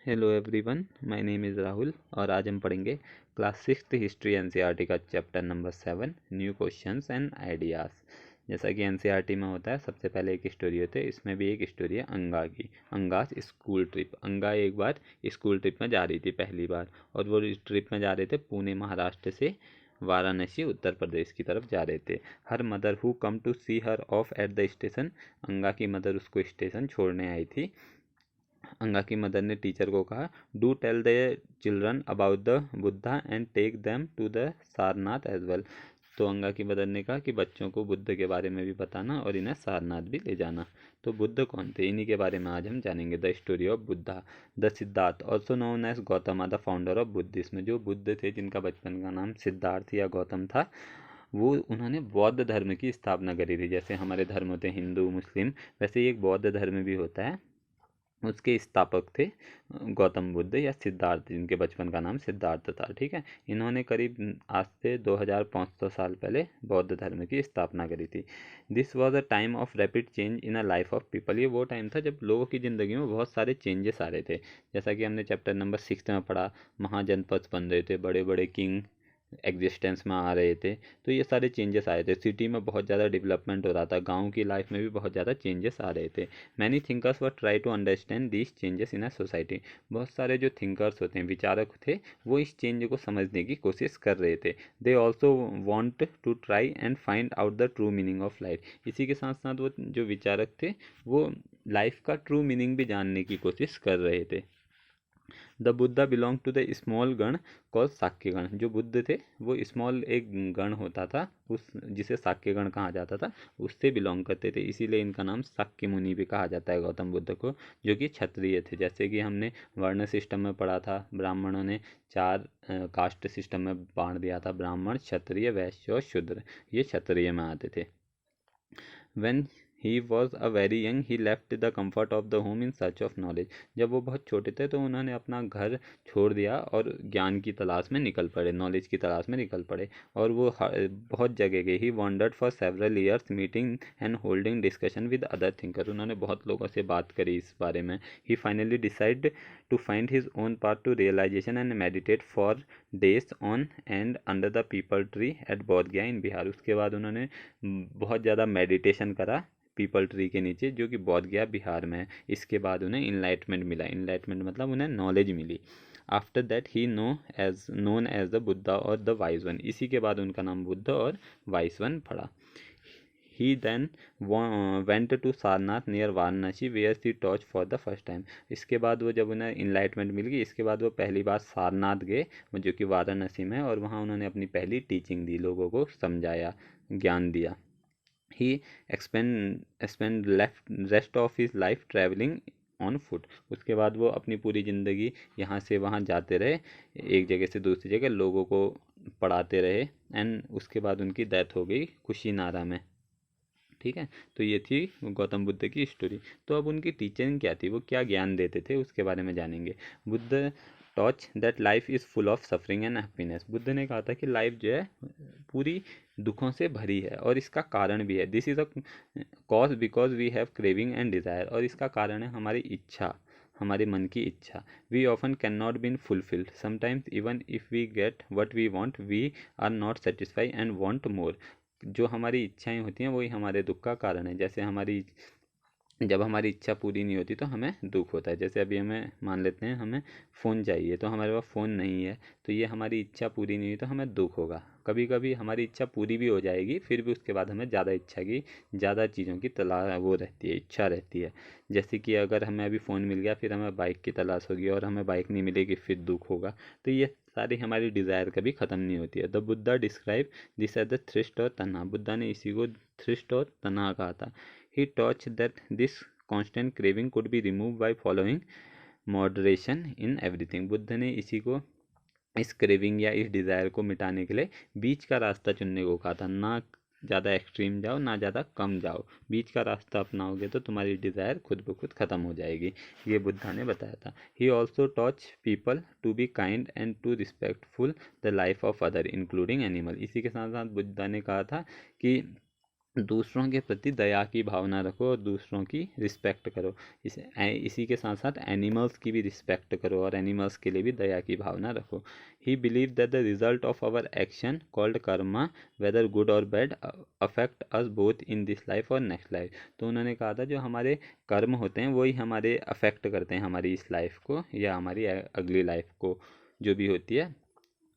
Hello everyone, my name is Rahul और आज हम पढ़ेंगे क्लास सिक्स्थ हिस्ट्री एनसीईआरटी का chapter number 7 new questions and ideas. जैसा कि एनसीईआरटी में होता है, सबसे पहले एक स्टोरी होती है। इसमें भी एक स्टोरी है अंगा की। Angas school trip. अंगा एक बार स्कूल ट्रिप में जा रही थी पहली बार, और वो इस ट्रिप में जा रहे थे पुणे महाराष्ट्र से वाराणसी उत्तर प्रदेश की तरफ जा रहे थे। Her mother who come to see her off at the station. अंगा की मदर उसको स्टेशन छोड़ने आई थी। अंगा की मदर ने टीचर को कहा, do tell the children about the Buddha and take them to the Sarnath as well. तो अंगा की मदर ने कहा कि बच्चों को बुद्ध के बारे में भी बताना और इन्हें सारनाथ भी ले जाना। तो बुद्ध कौन थे, इन्हीं के बारे में आज हम जानेंगे। The story of Buddha. The Siddhartha also known as Gautam the founder of Buddhism. जो बुद्ध थे, जिनका बचपन का नाम सिद्धार्थ या गौतम था, वो उन्होंने बौद्ध धर्म की स्थापना करी थी। जैसे हमारे धर्म होते हैं हिंदू मुस्लिम, वैसे ही एक बौद्ध धर्म भी होता है। उसके स्थापक थे गौतम बुद्ध या सिद्धार्थ, जिनके बचपन का नाम सिद्धार्थ था। ठीक है, इन्होंने करीब आज से 2500 साल पहले बौद्ध धर्म की स्थापना करी थी। This was a time of rapid change in a life of people. ये वो टाइम था जब लोगों की ज़िंदगी में बहुत सारे चेंजेस आ रहे थे। जैसा कि हमने चैप्टर नंबर 6 में पढ़ा, महाजनपद बन रहे थे, बड़े बड़े किंग एग्जिस्टेंस में आ रहे थे। तो ये सारे चेंजेस आए थे। सिटी में बहुत ज़्यादा डेवलपमेंट हो रहा था, गांव की लाइफ में भी बहुत ज़्यादा चेंजेस आ रहे थे। Many thinkers were try to understand this changes in a society. बहुत सारे जो थिंकर्स होते हैं, विचारक थे, वो इस चेंज को समझने की कोशिश कर रहे थे। They also want to try and find out the true meaning of life. इसी के साथ साथ वो जो विचारक थे, वो लाइफ का ट्रू मीनिंग भी जानने की कोशिश कर रहे थे। The Buddha belong to the small gana call Shakya gana. जो बुद्ध थे, वो स्मॉल एक गण होता था, उस जिसे साक्य गण कहा जाता था, उससे बिलोंग करते थे। इसीलिए इनका नाम साक्य मुनि भी कहा जाता है गौतम बुद्ध को, जो कि क्षत्रिय थे। जैसे कि हमने वर्ण सिस्टम में पढ़ा था, ब्राह्मणों ने 4 कास्ट सिस्टम में बांट दिया था, ब्राह्मण, क्षत्रिय, वैश्य और शूद्र। ये क्षत्रिय में आते थे। When he was a very young, he left the comfort of the home in search of knowledge. जब वो बहुत छोटे थे तो उन्होंने अपना घर छोड़ दिया और ज्ञान की तलाश में निकल पड़े, नॉलेज की तलाश में निकल पड़े। और वो बहुत जगह गए। He wandered for several years, meeting and holding discussion with other thinker. उन्होंने बहुत लोगों से बात करी इस बारे में। He finally decide to find his own path to realization and meditate for days on end under the peepal tree at Bodh Gaya इन बिहार। उसके बाद उन्होंने बहुत ज़्यादा मेडिटेशन करा पीपल ट्री के नीचे, जो कि बोध गया बिहार में है। इसके बाद उन्हें इनलाइटमेंट मिला। इनलाइटमेंट मतलब उन्हें नॉलेज मिली। After that he known as the Buddha और द वाइज वन। इसी के बाद उनका नाम बुद्ध और वाइस वन पड़ा। He then went to Sarnath near Varanasi where he taught for the first time. इसके बाद वो, जब उन्हें इनलाइटमेंट मिल गई, इसके बाद वो पहली बार सारनाथ गए, जो कि वाराणसी में है, और वहाँ उन्होंने अपनी पहली टीचिंग दी, लोगों को समझाया, ज्ञान दिया। He expend left rest of his life travelling on foot. उसके बाद वो अपनी पूरी ज़िंदगी यहाँ से वहाँ जाते रहे, एक जगह से दूसरी जगह लोगों को पढ़ाते रहे। एंड उसके बाद उनकी डेथ हो गई कुशीनारा में। ठीक है, तो ये थी गौतम बुद्ध की स्टोरी। तो अब उनकी टीचिंग क्या थी, वो क्या ज्ञान देते थे, उसके बारे में जानेंगे। Buddha taught that life is full of suffering and happiness. Buddha ने कहा था कि लाइफ जो है पूरी दुखों से भरी है, और इसका कारण भी है। This is a cause because we have craving and desire. और इसका कारण है हमारी इच्छा, हमारे मन की इच्छा। We often can not been fulfilled sometimes, even if we get what we want we are not satisfy and want more. जो हमारी इच्छाएं होती हैं, वही हमारे दुख का कारण है। जैसे जब हमारी इच्छा पूरी नहीं होती तो हमें दुख होता है। जैसे अभी हमें मान लेते हैं, हमें फ़ोन चाहिए, तो हमारे पास फ़ोन नहीं है, तो ये हमारी इच्छा पूरी नहीं हुई, तो हमें दुख होगा। कभी कभी हमारी इच्छा पूरी भी हो जाएगी, फिर भी उसके बाद हमें ज़्यादा इच्छा की, ज़्यादा चीज़ों की तलाश वो रहती है, इच्छा रहती है। जैसे कि अगर हमें अभी फ़ोन मिल गया, फिर हमें बाइक की तलाश होगी, और हमें बाइक नहीं मिलेगी, फिर दुख होगा। तो ये सारी हमारी डिज़ायर कभी ख़त्म नहीं होती है। The Buddha describe this as the thirst or tanha. Buddha ने इसी को थ्रिस्ट और तन्हा कहा था। He taught that this constant craving could be removed by following moderation in everything। Buddha ने इसी को, इस क्रेविंग या इस डिज़ायर को मिटाने के लिए बीच का रास्ता चुनने को कहा था। ना ज़्यादा एक्सट्रीम जाओ, ना ज़्यादा कम जाओ, बीच का रास्ता अपनाओगे तो तुम्हारी डिज़ायर खुद ब खुद ख़त्म हो जाएगी। ये बुद्धा ने बताया था। He also taught people to be kind and to respectful the life of other including animal. इसी के साथ साथ बुद्धा ने कहा था कि दूसरों के प्रति दया की भावना रखो और दूसरों की रिस्पेक्ट करो। इसी के साथ साथ एनिमल्स की भी रिस्पेक्ट करो और एनिमल्स के लिए भी दया की भावना रखो। He believe that the result of our action called karma whether good or bad affect us both in this life और नेक्स्ट लाइफ। तो उन्होंने कहा था जो हमारे कर्म होते हैं वही हमारे अफेक्ट करते हैं हमारी इस लाइफ को या हमारी अगली लाइफ को जो भी होती है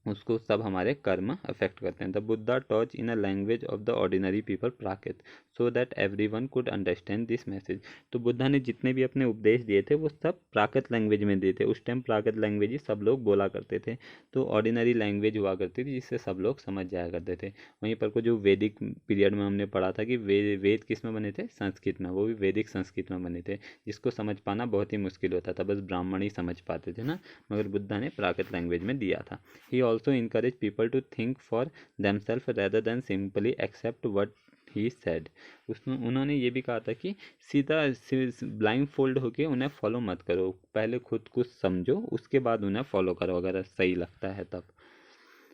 उसको सब हमारे कर्म अफेक्ट करते हैं। The Buddha टॉच in a language of the ordinary people Prakrit so that every one could understand this message. तो बुद्धा ने जितने भी अपने उपदेश दिए थे वो सब प्राकृत लैंग्वेज में दिए थे। उस टाइम प्राकृत लैंग्वेज ही सब लोग बोला करते थे, तो ऑर्डिनरी लैंग्वेज हुआ करती थी जिससे सब लोग समझ जाया करते थे। वहीं पर को जो वैदिक पीरियड में हमने पढ़ा था कि वेद किस में बने थे, संस्कृत में, वो भी वैदिक संस्कृत में बने थे, जिसको समझ पाना बहुत ही मुश्किल होता था, बस ब्राह्मण ही समझ पाते थे ना, मगर बुद्धा ने प्राकृत लैंग्वेज में दिया था। He also encouraged people to think for themselves rather than simply accept what he said. उन्होंने ये भी कहा था कि सीधा ब्लाइंड फोल्ड होके उन्हें फॉलो मत करो, पहले खुद कुछ समझो उसके बाद उन्हें फॉलो करो अगर सही लगता है तब।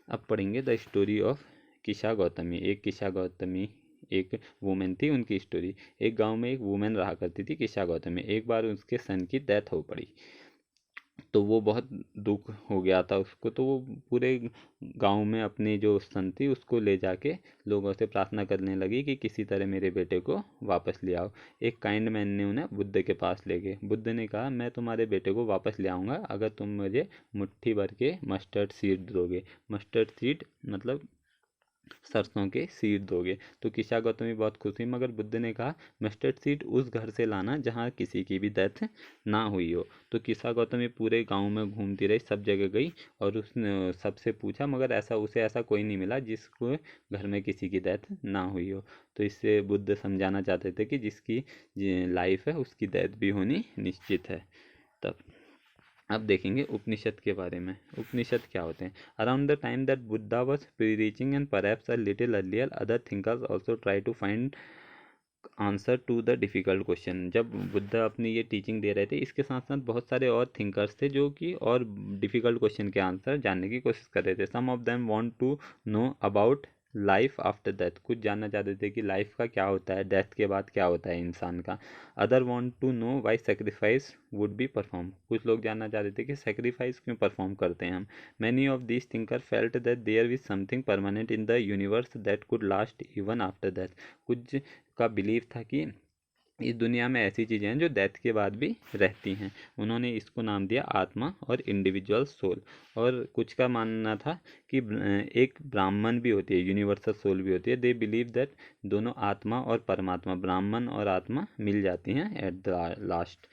अब पढ़ेंगे the story of Kisha Gautami. एक किशा गौतमी एक वुमेन थी, उनकी स्टोरी। एक गांव में एक वुमेन रहा करती थी किशा गौतमी। एक बार उसके सन की डेथ हो पड़ी तो वो बहुत दुख हो गया था उसको, तो वो पूरे गांव में अपनी जो सन थी उसको ले जाके लोगों से प्रार्थना करने लगी कि किसी तरह मेरे बेटे को वापस ले आओ। एक काइंड मैन ने उन्हें बुद्ध के पास ले गए। बुद्ध ने कहा मैं तुम्हारे बेटे को वापस ले आऊँगा अगर तुम मुझे मुट्ठी भर के मस्टर्ड सीड दोगे। मस्टर्ड सीड मतलब सरसों के सीड दोगे। तो किशा गौतमी बहुत खुश हुई, मगर बुद्ध ने कहा मस्टर्ड सीड उस घर से लाना जहाँ किसी की भी डेथ ना हुई हो। तो किशा गौतमी पूरे गांव में घूमती रही, सब जगह गई और उसने सबसे पूछा, मगर उसे ऐसा कोई नहीं मिला जिसको घर में किसी की डेथ ना हुई हो। तो इससे बुद्ध समझाना चाहते थे कि जिसकी लाइफ है उसकी डेथ भी होनी निश्चित है। तब अब देखेंगे उपनिषद के बारे में। उपनिषद क्या होते हैं? Around the time that Buddha was preaching and perhaps a little earlier other thinkers also try to find answer to the difficult question. जब बुद्ध अपनी ये टीचिंग दे रहे थे इसके साथ साथ बहुत सारे और थिंकर्स थे जो कि और डिफ़िकल्ट क्वेश्चन के आंसर जानने की कोशिश कर रहे थे। Some of them want to know about life after death. कुछ जानना चाहते थे कि लाइफ का क्या होता है, डेथ के बाद क्या होता है इंसान का। Other want to know why sacrifice would be perform. कुछ लोग जानना चाहते थे कि सेक्रीफाइस क्यों परफॉर्म करते हैं हम। Many of these thinker felt that there is something permanent in the universe that could last even after death. कुछ का बिलीव था कि इस दुनिया में ऐसी चीज़ें हैं जो डेथ के बाद भी रहती हैं। उन्होंने इसको नाम दिया आत्मा और इंडिविजुअल सोल। और कुछ का मानना था कि एक ब्राह्मण भी होती है, यूनिवर्सल सोल भी होती है। दे बिलीव दैट दोनों आत्मा और परमात्मा, ब्राह्मण और आत्मा मिल जाती हैं at the last.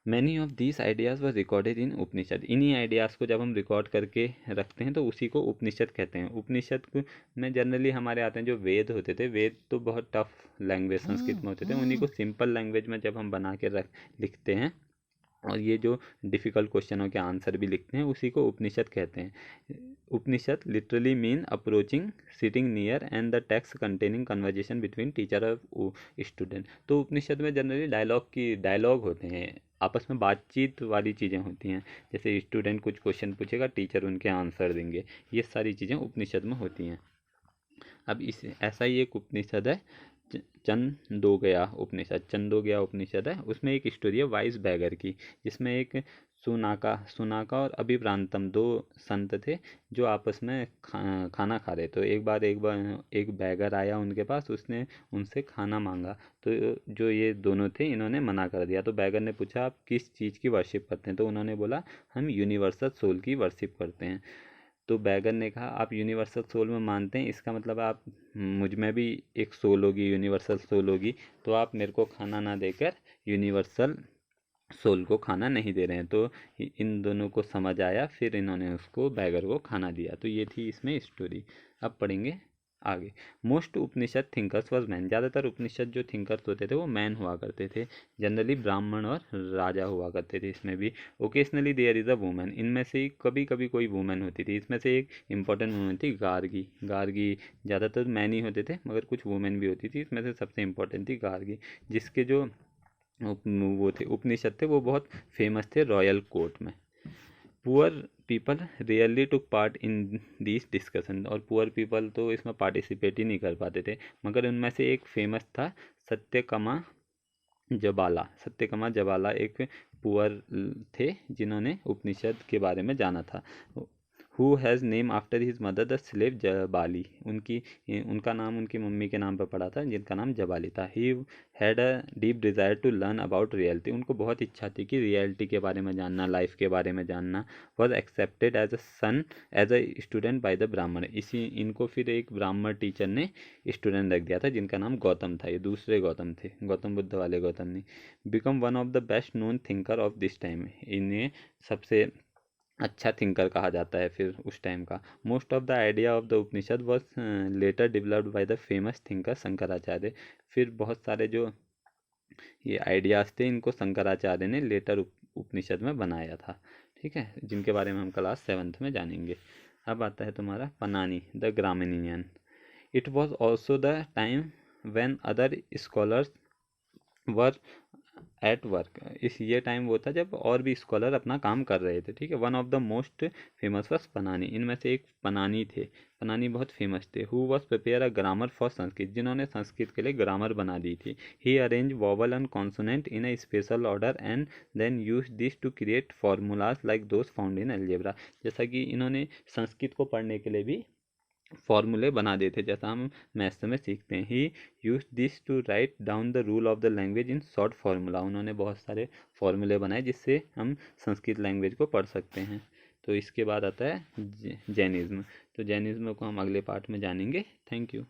Many of these ideas were recorded in Upanishad. इन्हीं आइडियाज़ को जब हम रिकॉर्ड करके रखते हैं तो उसी को उपनिषद कहते हैं। उपनिषद में जनरली हमारे आते हैं जो वेद होते थे, वेद तो बहुत टफ लैंग्वेज संस्कृत में होते थे, उन्हीं को सिंपल लैंग्वेज में जब हम बना के लिखते हैं और ये जो डिफ़िकल्ट क्वेश्चनों के आंसर भी लिखते हैं उसी को उपनिषद कहते हैं। Upanishad literally mean approaching, sitting near and the text containing conversation between teacher और स्टूडेंट। तो उपनिषद में जनरली डायलॉग होते हैं, आपस में बातचीत वाली चीज़ें होती हैं। जैसे स्टूडेंट कुछ क्वेश्चन पूछेगा, टीचर उनके आंसर देंगे, ये सारी चीज़ें उपनिषद में होती हैं। अब इस ऐसा ही एक उपनिषद है चंदोग्या उपनिषद। चंदोग्या उपनिषद है, उसमें एक स्टोरी है वाइस बैगर की, जिसमें एक सुनाका और अभिप्रांतम दो संत थे जो आपस में खाना खा रहे। तो एक बार एक बैगर आया उनके पास, उसने उनसे खाना मांगा, तो जो ये दोनों थे इन्होंने मना कर दिया। तो बैगर ने पूछा आप किस चीज़ की वर्शिप करते हैं? तो उन्होंने बोला हम यूनिवर्सल सोल की वर्शिप करते हैं। तो बैगन ने कहा आप यूनिवर्सल सोल में मानते हैं, इसका मतलब आप मुझ में भी एक सोल होगी, यूनिवर्सल सोल होगी, तो आप मेरे को खाना ना देकर यूनिवर्सल सोल को खाना नहीं दे रहे हैं। तो इन दोनों को समझ आया, फिर इन्होंने उसको बैगर को खाना दिया। तो ये थी इसमें स्टोरी। अब पढ़ेंगे आगे। Most Upanishad thinkers was man. ज़्यादातर उपनिषद जो थिंकर्स होते थे वो मैन हुआ करते थे, जनरली ब्राह्मण और राजा हुआ करते थे। इसमें भी occasionally there is a women, इनमें से कभी कभी कोई वुमेन होती थी। इसमें से एक इंपॉर्टेंट वुमेन थी गार्गी। गार्गी ज़्यादातर मैन ही होते थे मगर कुछ वुमेन भी होती थी, इसमें से सबसे इंपॉर्टेंट थी गार्गी, जिसके जो वो थे उपनिषद थे वो बहुत फेमस थे रॉयल कोर्ट में। Poor people really took part in this discussion, और पुअर पीपल तो इसमें पार्टिसिपेट ही नहीं कर पाते थे, मगर उनमें से एक फेमस था सत्यकमा जबाला। सत्यकमा जबाला एक पुअर थे जिन्होंने उपनिषद के बारे में जाना था। Who has name after his mother the slave Jabali, उनका नाम उनकी मम्मी के नाम पर पड़ा था जिनका नाम जबाली था। He had a deep desire to learn about reality, उनको बहुत इच्छा थी कि रियलिटी के बारे में जानना, लाइफ के बारे में जानना। Was accepted as a son as a student by the Brahmin, इनको फिर एक ब्राह्मण टीचर ने स्टूडेंट रख दिया था जिनका नाम गौतम था। ये दूसरे गौतम थे, गौतम बुद्ध वाले गौतम नहीं। Become one of the best known thinker of this time, इन्हें सबसे अच्छा थिंकर कहा जाता है फिर उस टाइम का। Most of the idea of the Upanishad was later developed by the famous thinker Shankaracharya, फिर बहुत सारे जो ये आइडियाज़ थे इनको शंकराचार्य ने लेटर उपनिषद में बनाया था। ठीक है, जिनके बारे में हम क्लास 7th में जानेंगे। अब आता है तुम्हारा Panini the grammarian. It was also the time when other scholars were at work, ये टाइम वो था जब और भी स्कॉलर अपना काम कर रहे थे। ठीक है, one of the most famous was Panini, इनमें से एक पनानी थे। पनानी बहुत फेमस थे। Who was prepare a grammar for Sanskrit, जिन्होंने संस्कृत के लिए ग्रामर बना दी थी। He arrange vowel and consonant in a special order and then use this to create formulas like those found in algebra, जैसा कि इन्होंने संस्कृत को पढ़ने के लिए भी फॉर्मूले बना देते, जैसा हम मैथ्स में सीखते हैं। He use this to write down the rule of the language in short formula, उन्होंने बहुत सारे फॉर्मूले बनाए जिससे हम संस्कृत लैंग्वेज को पढ़ सकते हैं। तो इसके बाद आता है जैनिज्म। तो जैनिज्म को हम अगले पार्ट में जानेंगे। Thank you.